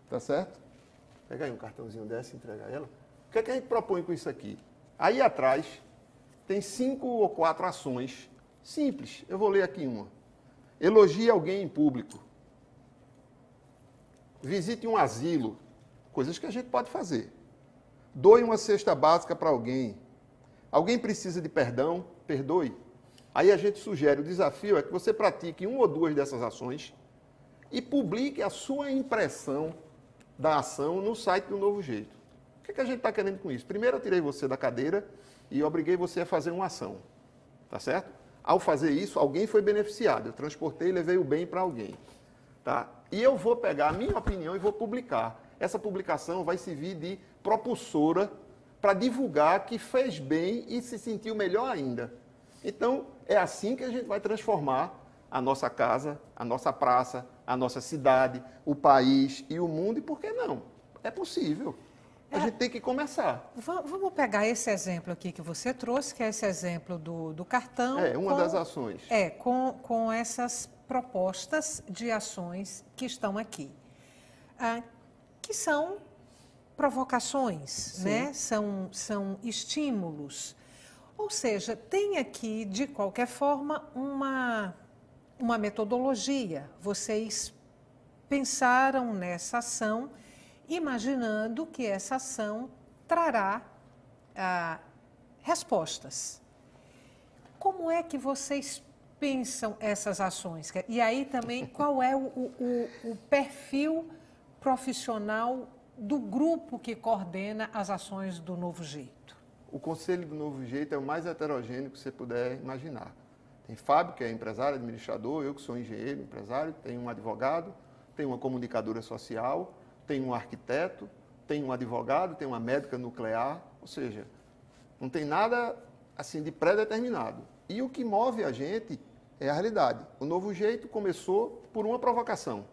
Tá certo? Pega aí um cartãozinho dessa e entrega ela. O que é que a gente propõe com isso aqui? Aí atrás tem 5 ou 4 ações simples. Eu vou ler aqui uma. Elogie alguém em público. Visite um asilo. Coisas que a gente pode fazer. Doe uma cesta básica para alguém. Alguém precisa de perdão? Perdoe. Aí a gente sugere, o desafio é que você pratique 1 ou 2 dessas ações e publique a sua impressão da ação no site do Novo Jeito. O que a gente está querendo com isso? Primeiro eu tirei você da cadeira e obriguei você a fazer uma ação. Tá certo? Ao fazer isso, alguém foi beneficiado. Eu transportei e levei o bem para alguém. Tá? E eu vou pegar a minha opinião e vou publicar. Essa publicação vai servir de propulsora para divulgar que fez bem e se sentiu melhor ainda. Então, é assim que a gente vai transformar a nossa casa, a nossa praça, a nossa cidade, o país e o mundo. E por que não? É possível. A gente tem que começar. Vamos pegar esse exemplo aqui que você trouxe, que é esse exemplo do cartão. É, uma das ações. Com essas propostas de ações que estão aqui. Que são provocações, né? São estímulos. Ou seja, tem aqui, de qualquer forma, uma metodologia. Vocês pensaram nessa ação, imaginando que essa ação trará respostas. Como é que vocês pensam essas ações? E aí também, qual é o perfil profissional do grupo que coordena as ações do Novo Jeito? O Conselho do Novo Jeito é o mais heterogêneo que você puder imaginar. Tem Fábio, que é empresário, administrador, eu que sou engenheiro, empresário, tem um advogado, tem uma comunicadora social, tem um arquiteto, tem um advogado, tem uma médica nuclear, ou seja, não tem nada assim de pré-determinado. E o que move a gente é a realidade. O Novo Jeito começou por uma provocação.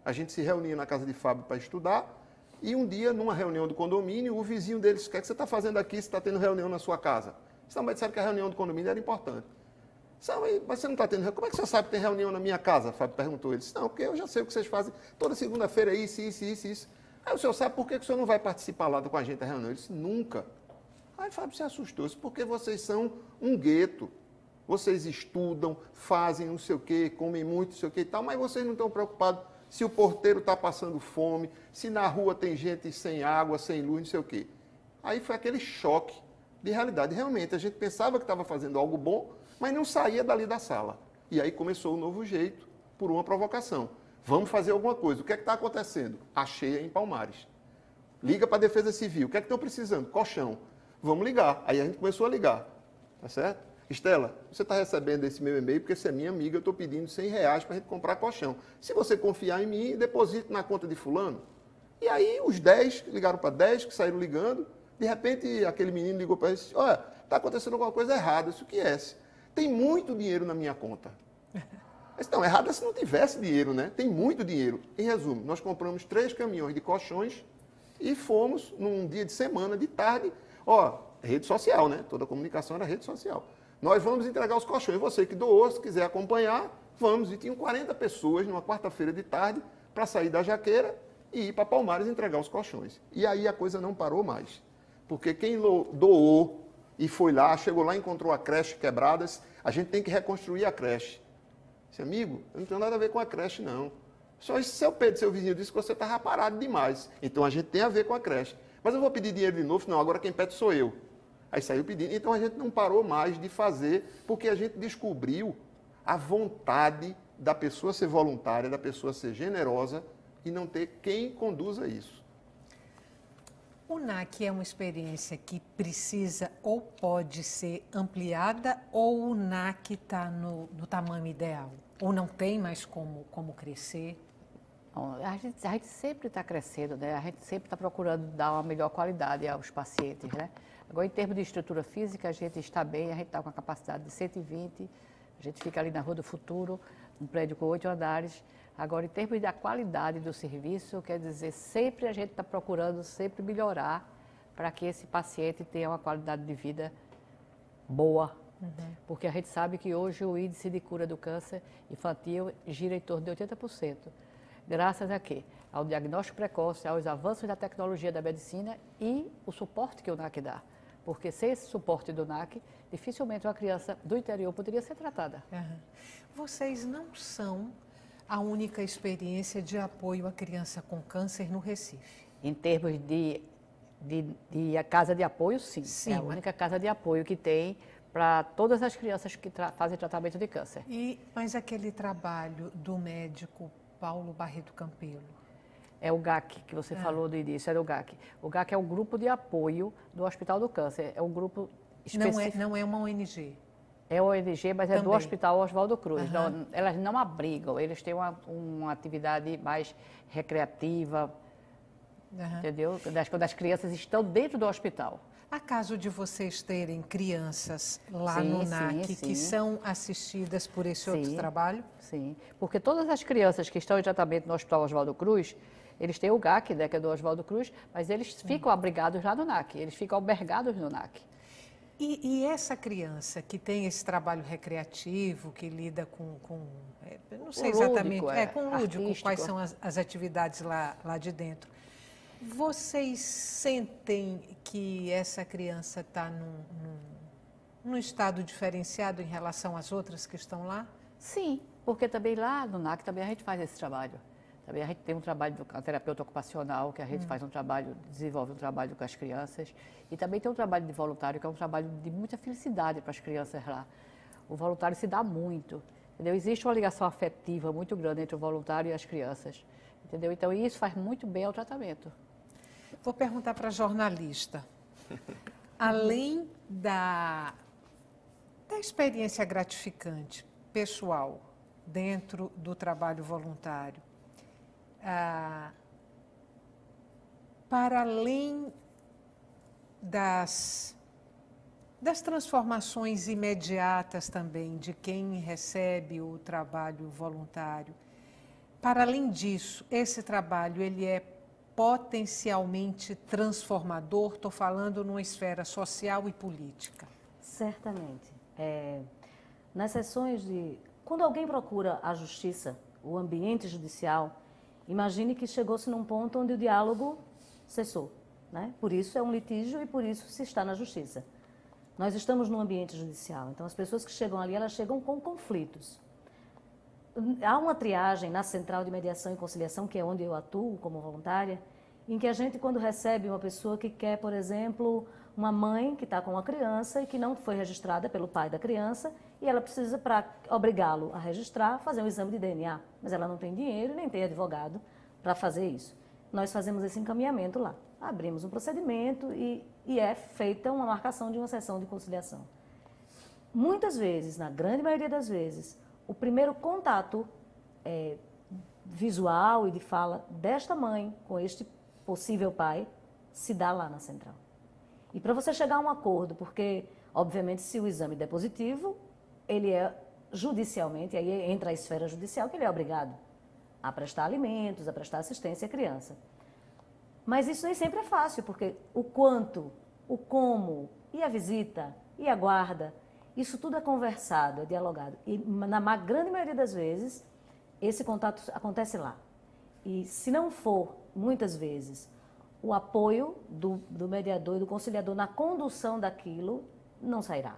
A gente se reunia na casa de Fábio para estudar e um dia, numa reunião do condomínio, o vizinho deles, o que é que você está fazendo aqui se está tendo reunião na sua casa? Mas disseram que a reunião do condomínio era importante. Mas você não está tendo reunião? Como é que você sabe que tem reunião na minha casa? Fábio perguntou. Ele disse, não, porque eu já sei o que vocês fazem. Toda segunda-feira é isso. Aí o senhor sabe por que o senhor não vai participar lá com a gente da reunião? Ele disse, nunca. Aí Fábio se assustou. Disse, porque vocês são um gueto. Vocês estudam, fazem não sei o quê, comem muito, não sei o quê e tal, mas vocês não estão preocupados se o porteiro está passando fome, se na rua tem gente sem água, sem luz, não sei o quê. Aí foi aquele choque de realidade. Realmente, a gente pensava que estava fazendo algo bom, mas não saía dali da sala. E aí começou o Novo Jeito por uma provocação. Vamos fazer alguma coisa. O que é que está acontecendo? A cheia em Palmares. Liga para a Defesa Civil. O que é que estão precisando? Colchão. Vamos ligar. Aí a gente começou a ligar. Tá certo? Estela, você está recebendo esse meu e-mail porque você é minha amiga, eu estou pedindo R$100 para a gente comprar colchão. Se você confiar em mim, deposite na conta de fulano. E aí os 10 ligaram para 10, que saíram ligando. De repente, aquele menino ligou para ele e disse, olha, está acontecendo alguma coisa errada. Isso que é? Tem muito dinheiro na minha conta. Mas não, errado é se não tivesse dinheiro, né? Tem muito dinheiro. Em resumo, nós compramos 3 caminhões de colchões e fomos, num dia de semana, de tarde, rede social, né? Toda a comunicação era rede social. Nós vamos entregar os colchões. Você que doou, se quiser acompanhar, vamos. E tinham 40 pessoas numa quarta-feira de tarde para sair da Jaqueira e ir para Palmares entregar os colchões. E aí a coisa não parou mais. Porque quem doou e foi lá, chegou lá e encontrou a creche quebrada, a gente tem que reconstruir a creche. Disse, amigo, eu não tenho nada a ver com a creche, não. Só esse seu Pedro, seu vizinho, disse que você estava parado demais. Então a gente tem a ver com a creche. Mas eu vou pedir dinheiro de novo? Não, agora quem pede sou eu. Aí saiu pedindo. Então a gente não parou mais de fazer, porque a gente descobriu a vontade da pessoa ser voluntária, da pessoa ser generosa e não ter quem conduza isso. O NAC é uma experiência que precisa ou pode ser ampliada, ou o NAC está no tamanho ideal? Ou não tem mais como crescer? A gente sempre está crescendo, né? A gente sempre está procurando dar uma melhor qualidade aos pacientes, né? Agora, em termos de estrutura física, a gente está bem, a gente está com a capacidade de 120, a gente fica ali na Rua do Futuro, um prédio com 8 andares. Agora, em termos da qualidade do serviço, quer dizer, sempre a gente está procurando sempre melhorar para que esse paciente tenha uma qualidade de vida boa. Porque a gente sabe que hoje o índice de cura do câncer infantil gira em torno de 80%. Graças a quê? Ao diagnóstico precoce, aos avanços da tecnologia da medicina e o suporte que o NAC dá. Porque sem esse suporte do NAC, dificilmente uma criança do interior poderia ser tratada. Vocês não são a única experiência de apoio à criança com câncer no Recife. Em termos de casa de apoio, sim. Sim, é a única casa de apoio que tem para todas as crianças que fazem tratamento de câncer. Mas aquele trabalho do médico Paulo Barreto Campelo? É o GAC, que você falou do início, era o GAC. O GAC é o grupo de apoio do Hospital do Câncer. É um grupo específico. Não é uma ONG? É o ONG, mas é do Hospital Oswaldo Cruz. Uhum. Elas não abrigam, eles têm uma atividade mais recreativa, entendeu? Quando as crianças estão dentro do hospital. Há caso de vocês terem crianças lá Sim, no NAC sim. que são assistidas por esse outro trabalho? Sim, porque todas as crianças que estão em tratamento no Hospital Oswaldo Cruz, eles têm o GAC, né, que é do Oswaldo Cruz, mas eles ficam abrigados lá no NAC, eles ficam albergados no NAC. E essa criança que tem esse trabalho recreativo, que lida não sei exatamente, com o lúdico, artístico. Quais são as atividades lá de dentro. Vocês sentem que essa criança está num estado diferenciado em relação às outras que estão lá? Sim, porque também lá no NAC também a gente faz esse trabalho. Também a gente tem um trabalho do terapeuta ocupacional, que a gente faz desenvolve um trabalho com as crianças. E também tem um trabalho de voluntário, que é um trabalho de muita felicidade para as crianças lá. O voluntário se dá muito, entendeu? Existe uma ligação afetiva muito grande entre o voluntário e as crianças, entendeu? Então isso faz muito bem ao tratamento. Vou perguntar para a jornalista. Além da experiência gratificante, pessoal, dentro do trabalho voluntário, para além das transformações imediatas também de quem recebe o trabalho voluntário, para além disso, esse trabalho ele é potencialmente transformador? Estou falando numa esfera social e política. Certamente. Nas sessões quando alguém procura a justiça, o ambiente judicial, imagine que chegou-se num ponto onde o diálogo cessou, né? Por isso é um litígio e por isso se está na justiça. Nós estamos no ambiente judicial, então as pessoas que chegam ali, elas chegam com conflitos. Há uma triagem na Central de Mediação e Conciliação, que é onde eu atuo como voluntária, em que a gente, quando recebe uma pessoa que quer, por exemplo, uma mãe que está com uma criança e que não foi registrada pelo pai da criança, e ela precisa, para obrigá-lo a registrar, fazer um exame de DNA, mas ela não tem dinheiro nem tem advogado para fazer isso. Nós fazemos esse encaminhamento lá, abrimos um procedimento e é feita uma marcação de uma sessão de conciliação. Muitas vezes, na grande maioria das vezes, o primeiro contato visual e de fala desta mãe com este possível pai se dá lá na central. E para você chegar a um acordo, porque, obviamente, se o exame der positivo, ele é judicialmente, aí entra a esfera judicial, que ele é obrigado a prestar alimentos, a prestar assistência à criança. Mas isso nem sempre é fácil, porque o quanto, o como, e a visita, e a guarda, isso tudo é conversado, é dialogado. E na grande maioria das vezes, esse contato acontece lá. E se não for, muitas vezes, o apoio do mediador e do conciliador na condução daquilo, não sairá.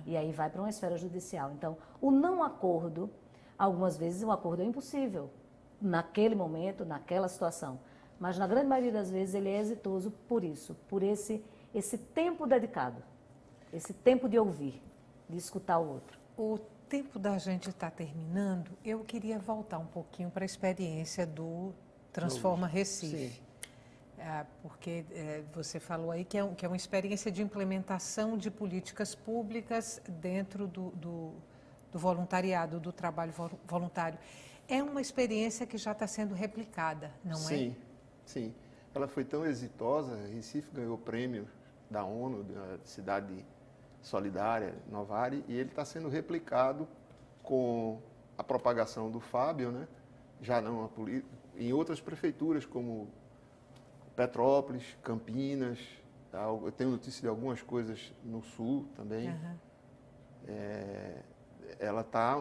E aí vai para uma esfera judicial. Então, o não acordo, algumas vezes o acordo é impossível, naquele momento, naquela situação. Mas na grande maioria das vezes ele é exitoso por isso, por esse tempo dedicado, esse tempo de ouvir, de escutar o outro. O tempo da gente está terminando. Eu queria voltar um pouquinho para a experiência do Transforma Recife. Porque você falou aí que é uma experiência de implementação de políticas públicas dentro do voluntariado, do trabalho voluntário. É uma experiência que já está sendo replicada, não é? Sim, sim. Ela foi tão exitosa, Recife ganhou o prêmio da ONU, da Cidade Solidária, Novare, e ele está sendo replicado com a propagação do Fábio, né? Já não em outras prefeituras como Petrópolis, Campinas, Eu tenho notícia de algumas coisas no Sul também. Uhum.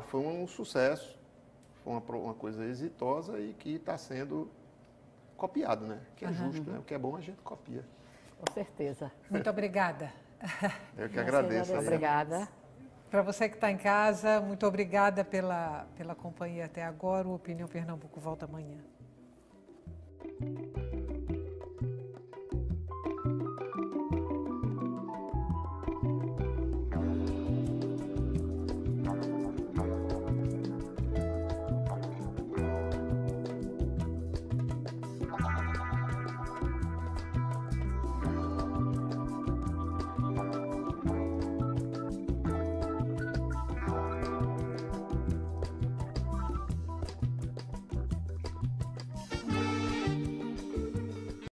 Foi um sucesso, foi uma coisa exitosa e que está sendo copiado, né? Que é justo, né? O que é bom a gente copia. Com certeza. Muito obrigada. Eu que agradeço. Obrigada. Para você que está em casa, muito obrigada pela companhia até agora. O Opinião Pernambuco volta amanhã.